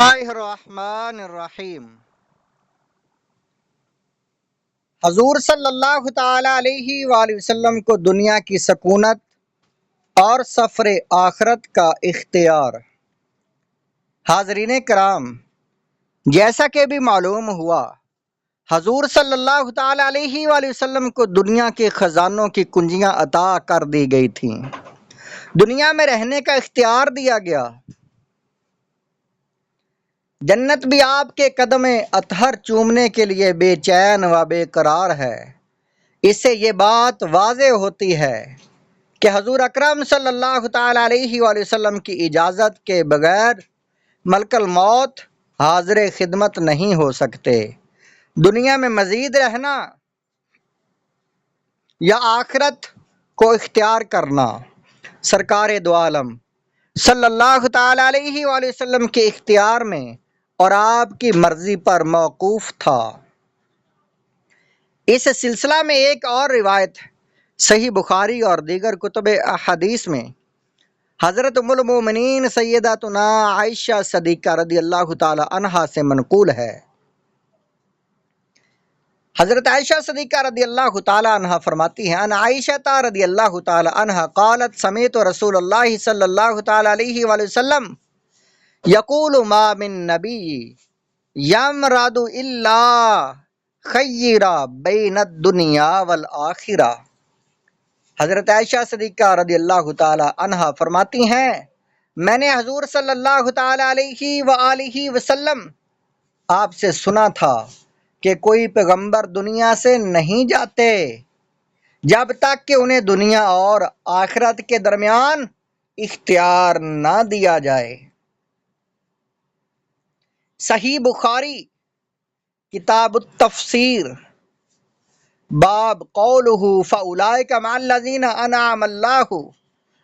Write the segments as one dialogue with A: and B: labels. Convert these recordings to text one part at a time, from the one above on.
A: اللہ الرحمن الرحیم۔ حضور صلی اللہ تعالی علیہ وآلہ وسلم کو دنیا کی سکونت اور سفر آخرت کا اختیار۔ حاضرین کرام، جیسا کہ بھی معلوم ہوا، حضور صلی اللہ تعالی علیہ وآلہ وسلم کو دنیا کے خزانوں کی کنجیاں عطا کر دی گئی تھیں، دنیا میں رہنے کا اختیار دیا گیا۔ جنت بھی آپ کے قدم اطہر چومنے کے لیے بے چین و بے قرار ہے۔ اس سے یہ بات واضح ہوتی ہے کہ حضور اکرم صلی اللہ تعالی علیہ وآلہ وسلم کی اجازت کے بغیر ملک الموت حاضر خدمت نہیں ہو سکتے۔ دنیا میں مزید رہنا یا آخرت کو اختیار کرنا سرکار دو عالم صلی اللہ تعالی علیہ وآلہ وسلم کے اختیار میں اور آپ کی مرضی پر موقوف تھا۔ اس سلسلہ میں ایک اور روایت صحیح بخاری اور دیگر کتب احادیث میں حضرت ام المومنین سیداتنا عائشہ صدیقہ رضی اللہ تعالی عنہا سے منقول ہے۔ حضرت عائشہ صدیقہ رضی اللہ تعالی عنہا فرماتی ہیں، ان عائشہ رضی اللہ تعالی عنہا قالت سمعت رسول اللہ صلی اللہ تعالی علیہ وآلہ وسلم یقول ما من نبی یمرض الا خیر بین الدنیا والآخرہ۔ حضرت عائشہ صدیقہ رضی اللہ تعالی عنہا فرماتی ہیں، میں نے حضور صلی اللہ تعالی علیہ وآلہ وسلم آپ سے سنا تھا کہ کوئی پیغمبر دنیا سے نہیں جاتے جب تک کہ انہیں دنیا اور آخرت کے درمیان اختیار نہ دیا جائے۔ صحیح بخاری کتاب التفسیر باب قولہ فاولئک مع الذین انعم اللہ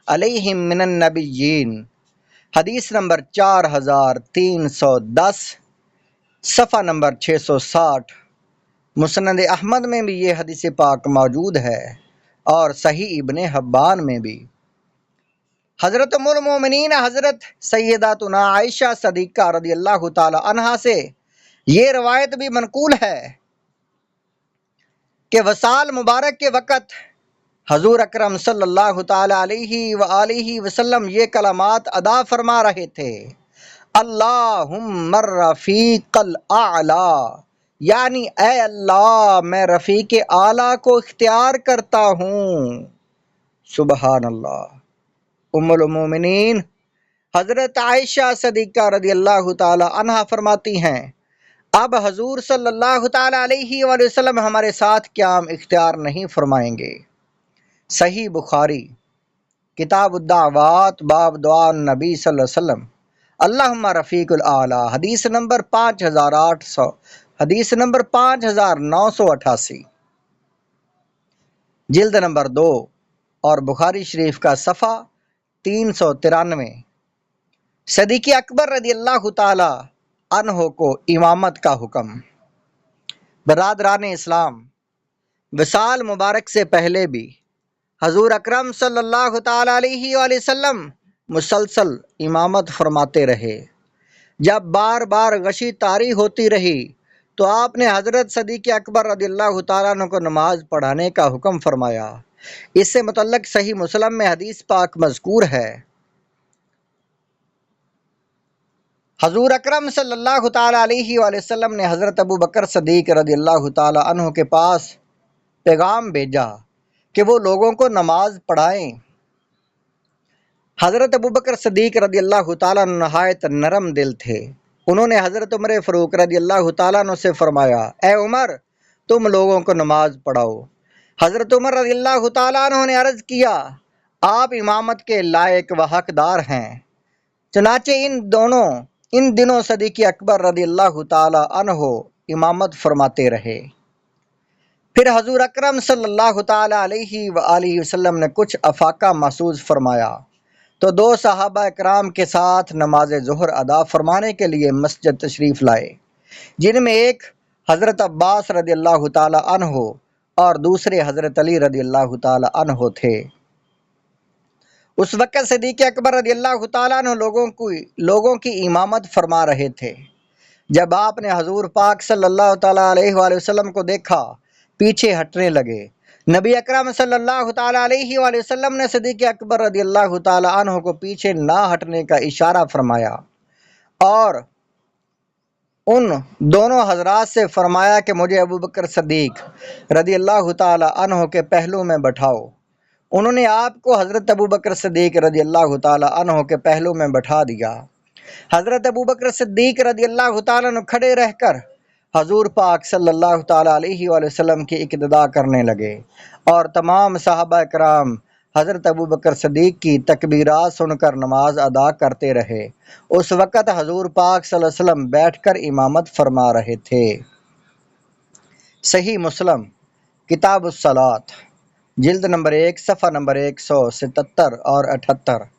A: علیہم من النبیین، حدیث نمبر 4310، صفحہ نمبر 660۔ مسند احمد میں بھی یہ حدیث پاک موجود ہے اور صحیح ابن حبان میں بھی۔ حضرت ام المومنین حضرت سیداتنا عائشہ صدیقہ رضی اللہ تعالی عنہا سے یہ روایت بھی منقول ہے کہ وصال مبارک کے وقت حضور اکرم صلی اللہ تعالی علیہ وآلہ وسلم یہ کلمات ادا فرما رہے تھے، اللہم الرفیق الاعلی، یعنی اے اللہ میں رفیق اعلیٰ کو اختیار کرتا ہوں۔ سبحان اللہ۔ ام المومنین حضرت عائشہ صدیقہ رضی اللہ تعالی عنہا فرماتی ہیں، اب حضور صلی اللہ تعالی علیہ وآلہ وسلم ہمارے ساتھ قیام اختیار نہیں فرمائیں گے۔ صحیح بخاری کتاب الدعوات باب دعا النبی صلی اللہ علیہ وسلم اللہم رفیق الاعلی، حدیث نمبر 5800، حدیث نمبر 5988، جلد نمبر 2 اور بخاری شریف کا صفحہ 393۔ صدیق اکبر رضی اللہ تعالی عنہ کو امامت کا حکم۔ برادران اسلام، وصال مبارک سے پہلے بھی حضور اکرم صلی اللہ تعالی علیہ وآلہ وسلم مسلسل امامت فرماتے رہے۔ جب بار بار غشی طاری ہوتی رہی تو آپ نے حضرت صدیق اکبر رضی اللہ تعالیٰ عنہ کو نماز پڑھانے کا حکم فرمایا۔ اس سے متعلق صحیح مسلم میں حدیث پاک مذکور ہے، حضور اکرم صلی اللہ تعالی علیہ وآلہ وسلم نے حضرت ابو بکر صدیق رضی اللہ تعالی عنہ کے پاس پیغام بھیجا کہ وہ لوگوں کو نماز پڑھائیں۔ حضرت ابو بکر صدیق رضی اللہ تعالیٰ عنہ نہایت نرم دل تھے۔ انہوں نے حضرت عمر فاروق رضی اللہ تعالیٰ عنہ سے فرمایا، اے عمر تم لوگوں کو نماز پڑھاؤ۔ حضرت عمر رضی اللہ تعالیٰ عنہ نے عرض کیا، آپ امامت کے لائق و حقدار ہیں۔ چنانچہ ان دنوں صدیق اکبر رضی اللہ تعالی عنہ امامت فرماتے رہے۔ پھر حضور اکرم صلی اللہ تعالی علیہ وآلہ وسلم نے کچھ افاقہ محسوس فرمایا تو دو صحابہ کرام کے ساتھ نماز ظہر ادا فرمانے کے لیے مسجد تشریف لائے، جن میں ایک حضرت عباس رضی اللہ تعالی عنہ اور دوسرے حضرت علی رضی اللہ تعالی عنہ تھے۔ اس وقت صدیق اکبر رضی اللہ تعالیٰ عنہ لوگوں کی امامت فرما رہے تھے۔ جب آپ نے حضور پاک صلی اللہ تعالیٰ علیہ وآلہ وسلم کو دیکھا، پیچھے ہٹنے لگے۔ نبی اکرم صلی اللہ تعالیٰ علیہ وآلہ وسلم نے صدیق اکبر رضی اللہ تعالیٰ عنہ کو پیچھے نہ ہٹنے کا اشارہ فرمایا اور ان دونوں حضرات سے فرمایا کہ مجھے ابوبکر صدیق رضی اللہ تعالیٰ عنہ کے پہلو میں بٹھاؤ۔ انہوں نے آپ کو حضرت ابوبکر صدیق رضی اللہ تعالیٰ عنہ کے پہلو میں بٹھا دیا۔ حضرت ابوبکر صدیق رضی اللہ تعالیٰ عنہ کھڑے رہ کر حضور پاک صلی اللہ تعالیٰ علیہ وآلہ وسلم کی اقتداء کرنے لگے، اور تمام صحابہ کرام حضرت ابوبکر صدیق کی تکبیرات سن کر نماز ادا کرتے رہے۔ اس وقت حضور پاک صلی اللہ علیہ وسلم بیٹھ کر امامت فرما رہے تھے۔ صحیح مسلم کتاب الصلاۃ، جلد نمبر 1 صفحہ نمبر 177 اور 78۔